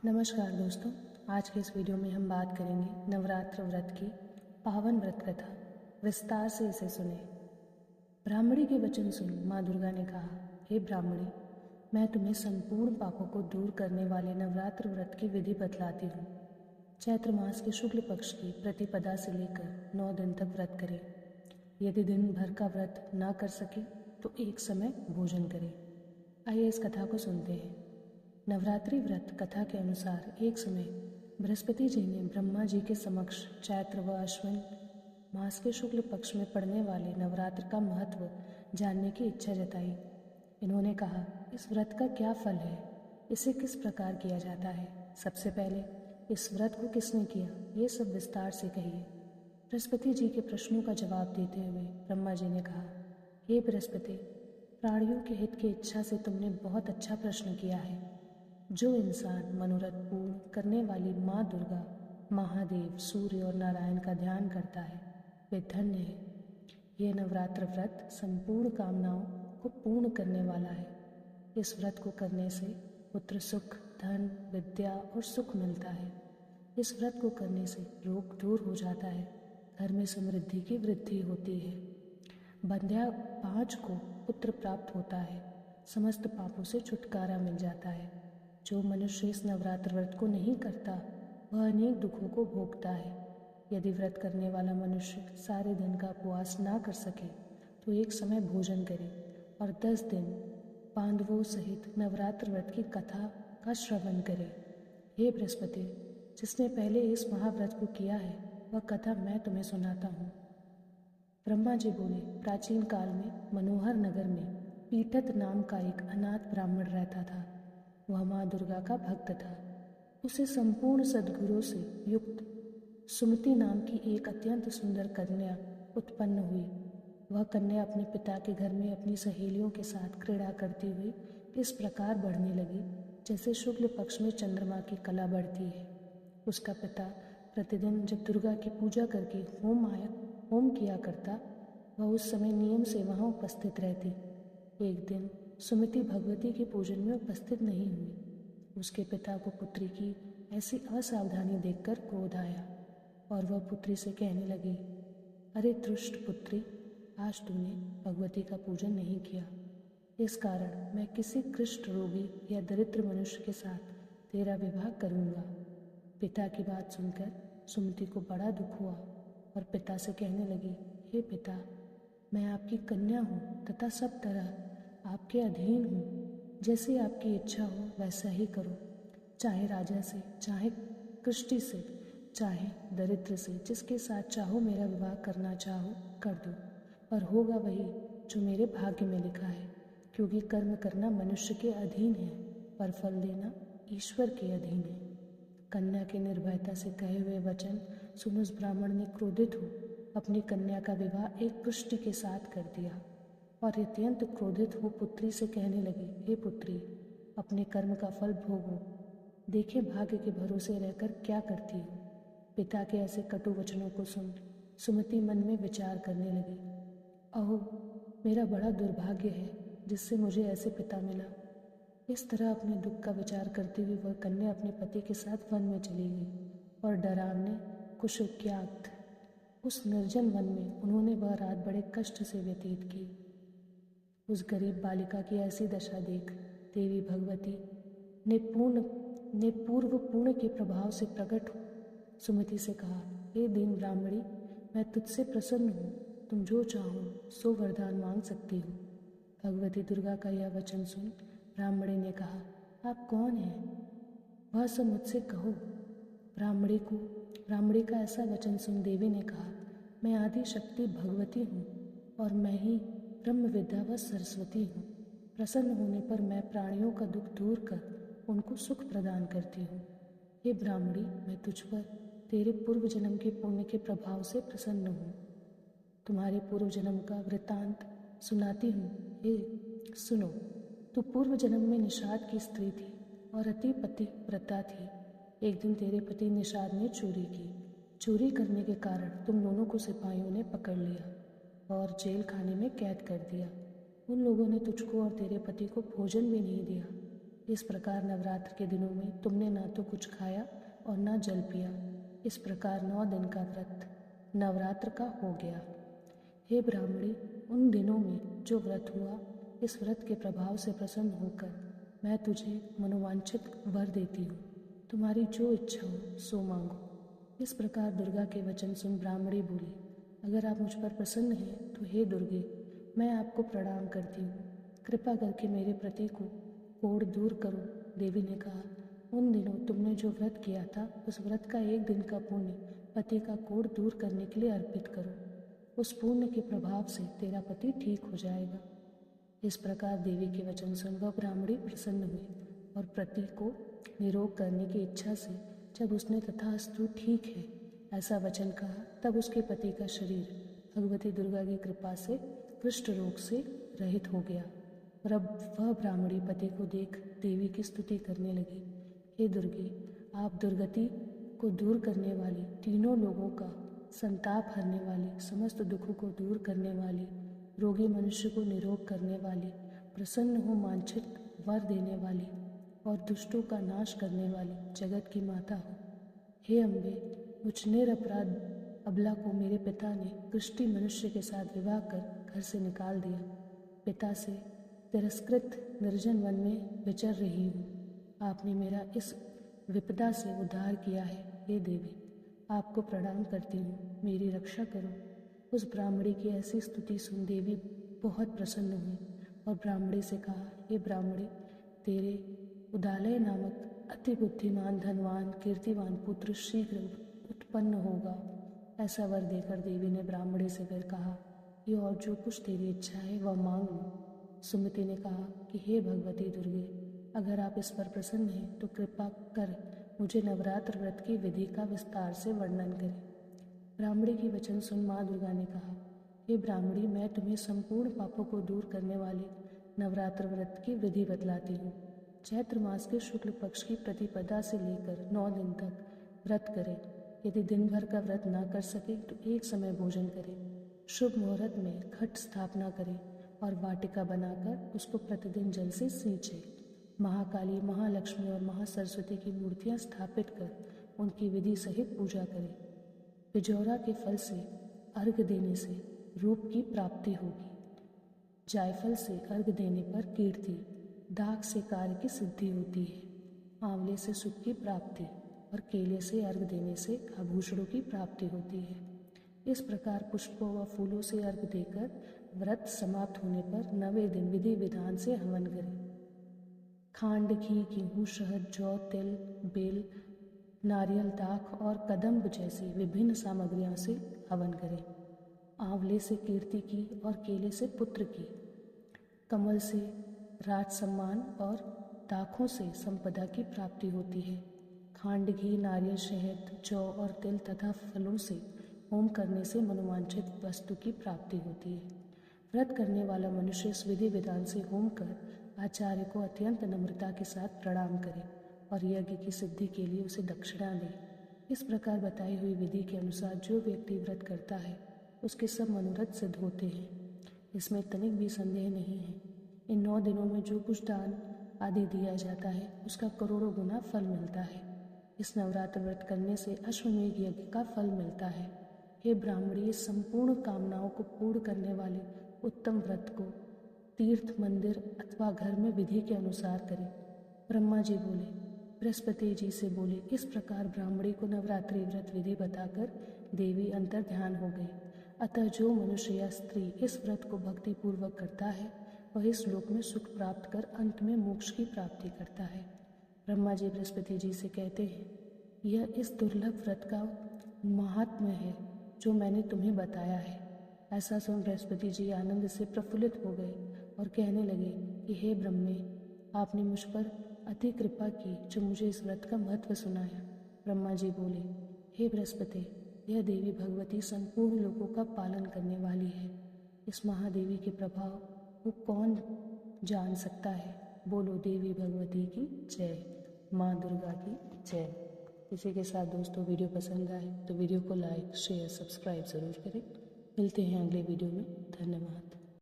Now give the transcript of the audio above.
नमस्कार दोस्तों, आज के इस वीडियो में हम बात करेंगे नवरात्र व्रत की पावन व्रत कथा। विस्तार से इसे सुने। ब्राह्मणी के वचन सुन माँ दुर्गा ने कहा, हे ब्राह्मणी, मैं तुम्हें संपूर्ण पापों को दूर करने वाले नवरात्र व्रत की विधि बतलाती हूँ। चैत्र मास के शुक्ल पक्ष की प्रतिपदा से लेकर 9 दिन तक व्रत करें। यदि दिन भर का व्रत ना कर सके तो एक समय भोजन करें। आइए इस कथा को सुनते हैं। नवरात्रि व्रत कथा के अनुसार एक समय बृहस्पति जी ने ब्रह्मा जी के समक्ष चैत्र व अश्विन मास के शुक्ल पक्ष में पड़ने वाले नवरात्र का महत्व जानने की इच्छा जताई। इन्होंने कहा, इस व्रत का क्या फल है, इसे किस प्रकार किया जाता है, सबसे पहले इस व्रत को किसने किया, ये सब विस्तार से कहिए। बृहस्पति जी के प्रश्नों का जवाब देते हुए ब्रह्मा जी ने कहा, हे बृहस्पति, प्राणियों के हित की इच्छा से तुमने बहुत अच्छा प्रश्न किया है। जो इंसान मनोरथ पूर्ण करने वाली माँ दुर्गा, महादेव, सूर्य और नारायण का ध्यान करता है वे धन्य है। यह नवरात्र व्रत संपूर्ण कामनाओं को पूर्ण करने वाला है। इस व्रत को करने से पुत्र सुख, धन, विद्या और सुख मिलता है। इस व्रत को करने से रोग दूर हो जाता है, घर में समृद्धि की वृद्धि होती है, बंध्या 5 को पुत्र प्राप्त होता है, समस्त पापों से छुटकारा मिल जाता है। जो मनुष्य इस नवरात्र व्रत को नहीं करता वह अनेक दुखों को भोगता है। यदि व्रत करने वाला मनुष्य सारे दिन का उपवास ना कर सके तो एक समय भोजन करे और 10 दिन पांडवों सहित नवरात्र व्रत की कथा का श्रवण करे। हे बृहस्पति, जिसने पहले इस महाव्रत को किया है वह कथा मैं तुम्हें सुनाता हूँ। ब्रह्मा जी बोले, प्राचीन काल में मनोहर नगर में पीटत नाम का एक अनाथ ब्राह्मण रहता था। वह माँ दुर्गा का भक्त था। उसे संपूर्ण सद्गुणों से युक्त सुमति नाम की एक अत्यंत सुंदर कन्या उत्पन्न हुई। वह कन्या अपने पिता के घर में अपनी सहेलियों के साथ क्रीड़ा करती हुई इस प्रकार बढ़ने लगी जैसे शुक्ल पक्ष में चंद्रमा की कला बढ़ती है। उसका पिता प्रतिदिन जब दुर्गा की पूजा करके होम किया करता, वह उस समय नियम से वहाँ उपस्थित रहती। एक दिन सुमति भगवती के पूजन में उपस्थित नहीं हुई। उसके पिता को पुत्री की ऐसी असावधानी देखकर क्रोध आया और वह पुत्री से कहने लगी, अरे दुष्ट पुत्री, आज तूने भगवती का पूजन नहीं किया, इस कारण मैं किसी कृष्ण रोगी या दरिद्र मनुष्य के साथ तेरा विवाह करूँगा। पिता की बात सुनकर सुमति को बड़ा दुख हुआ और पिता से कहने लगी, हे पिता, मैं आपकी कन्या हूँ तथा सब तरह आपके अधीन हूँ। जैसे आपकी इच्छा हो वैसा ही करो। चाहे राजा से, चाहे कृष्टि से, चाहे दरिद्र से, जिसके साथ चाहो मेरा विवाह करना चाहो कर दो, और होगा वही जो मेरे भाग्य में लिखा है। क्योंकि कर्म करना मनुष्य के अधीन है पर फल देना ईश्वर के अधीन है। कन्या के निर्भयता से कहे हुए वचन सुन उस ब्राह्मण ने क्रोधित हो अपनी कन्या का विवाह एक पुष्टि के साथ कर दिया और अत्यंत क्रोधित हो पुत्री से कहने लगी, हे पुत्री, अपने कर्म का फल भोगो, देखे भाग्य के भरोसे रहकर क्या करती हो। पिता के ऐसे कटु वचनों को सुन सुमति मन में विचार करने लगी, अहो, मेरा बड़ा दुर्भाग्य है जिससे मुझे ऐसे पिता मिला। इस तरह अपने दुख का विचार करते हुए वह कन्या अपने पति के साथ वन में चली गई और डरावने कुशुक्याक्त उस निर्जन वन में उन्होंने वह रात बड़े कष्ट से व्यतीत की। उस गरीब बालिका की ऐसी दशा देख देवी भगवती ने पूर्व पुण्य के प्रभाव से प्रकट हो सुमति से कहा, हे दीन ब्राह्मणी, मैं तुझसे प्रसन्न हूँ, तुम जो चाहो सो वरदान मांग सकती हो। भगवती दुर्गा का यह वचन सुन ब्राह्मणी ने कहा, आप कौन हैं, वह सब मुझसे कहो। ब्राह्मणी का ऐसा वचन सुन देवी ने कहा, मैं आदि शक्ति भगवती हूँ और मैं ही ब्रह्म विद्या व सरस्वती हूँ। प्रसन्न होने पर मैं प्राणियों का दुख दूर कर उनको सुख प्रदान करती हूँ। हे ब्राह्मणी, मैं तुझ पर तेरे पूर्व जन्म के पुण्य के प्रभाव से प्रसन्न हूँ। तुम्हारे पूर्व जन्म का वृत्तांत सुनाती हूँ। हे सुनो, तू पूर्व जन्म में निषाद की स्त्री थी और अति पतिव्रता थी। एक दिन तेरे पति निषाद ने चोरी की। चोरी करने के कारण तुम दोनों को सिपाहियों ने पकड़ लिया और जेल खाने में कैद कर दिया। उन लोगों ने तुझको और तेरे पति को भोजन भी नहीं दिया। इस प्रकार नवरात्र के दिनों में तुमने ना तो कुछ खाया और ना जल पिया। इस प्रकार 9 दिन का व्रत नवरात्र का हो गया। हे ब्राह्मणी, उन दिनों में जो व्रत हुआ, इस व्रत के प्रभाव से प्रसन्न होकर मैं तुझे मनोवांछित वर देती हूँ। तुम्हारी जो इच्छा हो सो मांगो। इस प्रकार दुर्गा के वचन सुन ब्राह्मणी बोली, अगर आप मुझ पर प्रसन्न हैं तो हे दुर्गे, मैं आपको प्रणाम करती हूँ। कृपा करके मेरे प्रति को कोढ़ दूर करो। देवी ने कहा, उन दिनों तुमने जो व्रत किया था, उस व्रत का 1 दिन का पुण्य पति का कोढ़ दूर करने के लिए अर्पित करो। उस पुण्य के प्रभाव से तेरा पति ठीक हो जाएगा। इस प्रकार देवी के वचन सुन वह ब्राह्मणी प्रसन्न हुई और पति को निरोग करने की इच्छा से जब उसने तथास्तु ठीक है ऐसा वचन कहा, तब उसके पति का शरीर भगवती दुर्गा की कृपा से कुष्ठ रोग से रहित हो गया। और अब वह ब्राह्मणी पति को देख देवी की स्तुति करने लगी, हे दुर्गे, आप दुर्गति को दूर करने वाली, तीनों लोगों का संताप हरने वाली, समस्त दुखों को दूर करने वाली, रोगी मनुष्य को निरोग करने वाली, प्रसन्न हो वांछित वर देने वाली और दुष्टों का नाश करने वाली जगत की माता हो। हे अम्बे, मुझ निरपराध अबला को मेरे पिता ने कृष्टि मनुष्य के साथ विवाह कर घर से निकाल दिया। पिता से तिरस्कृत निर्जन वन में विचर रही हूँ। आपने मेरा इस विपदा से उद्धार किया है। हे देवी, आपको प्रणाम करती हूँ, मेरी रक्षा करो। उस ब्राह्मणी की ऐसी स्तुति सुन देवी बहुत प्रसन्न हुई और ब्राह्मणी से कहा, हे ब्राह्मणी, तेरे उदालय नामक अति बुद्धिमान, धनवान, कीर्तिवान पुत्र शीघ्र उत्पन्न होगा। ऐसा वर देकर देवी ने ब्राह्मणी से फिर कहा कि और जो कुछ तेरी इच्छा है वह मांग लो। सुमति ने कहा कि हे भगवती दुर्गे, अगर आप इस पर प्रसन्न हैं तो कृपा कर मुझे नवरात्र व्रत की विधि का विस्तार से वर्णन करें। ब्राह्मणी की वचन सुन माँ दुर्गा ने कहा, हे ब्राह्मणी, मैं तुम्हें संपूर्ण पापों को दूर करने वाले नवरात्र व्रत की विधि बतलाती हूँ। चैत्र मास के शुक्ल पक्ष की प्रतिपदा से लेकर 9 दिन तक व्रत करें। यदि दिन भर का व्रत ना कर सके तो एक समय भोजन करें। शुभ मुहूर्त में घट स्थापना करें और वाटिका बनाकर उसको प्रतिदिन जल से सींचे। महाकाली, महालक्ष्मी और महासरस्वती की मूर्तियां स्थापित कर उनकी विधि सहित पूजा करें। बिजौरा के फल से अर्घ देने से रूप की प्राप्ति होगी। जायफल से अर्घ देने पर कीर्ति, दाग से कार्य की सिद्धि होती है। आंवले से सुख की प्राप्ति और केले से अर्घ देने से आभूषणों की प्राप्ति होती है। इस प्रकार पुष्पों व फूलों से अर्घ देकर व्रत समाप्त होने पर 9वें दिन विधि विधान से हवन करें। खांड, घी, गेहूँ, शहद, जौ, तिल, बेल, नारियल, दाख और कदम्ब जैसी विभिन्न सामग्रियों से हवन करें। आंवले से कीर्ति की और केले से पुत्र की, कमल से राज सम्मान और दाखों से संपदा की प्राप्ति होती है। खांड, घी, नारियल, शहद, जौ और तिल तथा फलों से होम करने से मनोवांछित वस्तु की प्राप्ति होती है। व्रत करने वाला मनुष्य इस विधि विधान से होम कर आचार्य को अत्यंत नम्रता के साथ प्रणाम करे और यज्ञ की सिद्धि के लिए उसे दक्षिणा दे। इस प्रकार बताई हुई विधि के अनुसार जो व्यक्ति व्रत करता है उसके सब मनोरथ सिद्ध होते हैं। इसमें तनिक भी संदेह नहीं है। इन 9 दिनों में जो कुछ दान आदि दिया जाता है उसका करोड़ों गुना फल मिलता है। इस नवरात्र व्रत करने से अश्वमेघ यज्ञ का फल मिलता है। हे ब्राह्मणी, इस संपूर्ण कामनाओं को पूर्ण करने वाले उत्तम व्रत को तीर्थ, मंदिर अथवा घर में विधि के अनुसार करें। ब्रह्मा जी बोले, बृहस्पति जी से बोले। इस प्रकार ब्राह्मणी को नवरात्रि व्रत विधि बताकर देवी अंतर ध्यान हो गई। अतः जो मनुष्य या स्त्री इस व्रत को भक्ति पूर्वक करता है वह इस लोक में सुख प्राप्त कर अंत में मोक्ष की प्राप्ति करता है। ब्रह्मा जी बृहस्पति जी से कहते हैं, यह इस दुर्लभ व्रत का महात्म्य है जो मैंने तुम्हें बताया है। ऐसा सुन बृहस्पति जी आनंद से प्रफुल्लित हो गए और कहने लगे कि हे ब्रह्मे, आपने मुझ पर अति कृपा की जो मुझे इस व्रत का महत्व सुनाया। ब्रह्मा जी बोले, हे बृहस्पति, यह देवी भगवती संपूर्ण लोगों का पालन करने वाली है। इस महादेवी के प्रभाव को कौन जान सकता है। बोलो देवी भगवती की जय, माँ दुर्गा की जय। इसी के साथ दोस्तों वीडियो पसंद आए तो वीडियो को लाइक, शेयर, सब्सक्राइब ज़रूर करें। मिलते हैं अगले वीडियो में। धन्यवाद।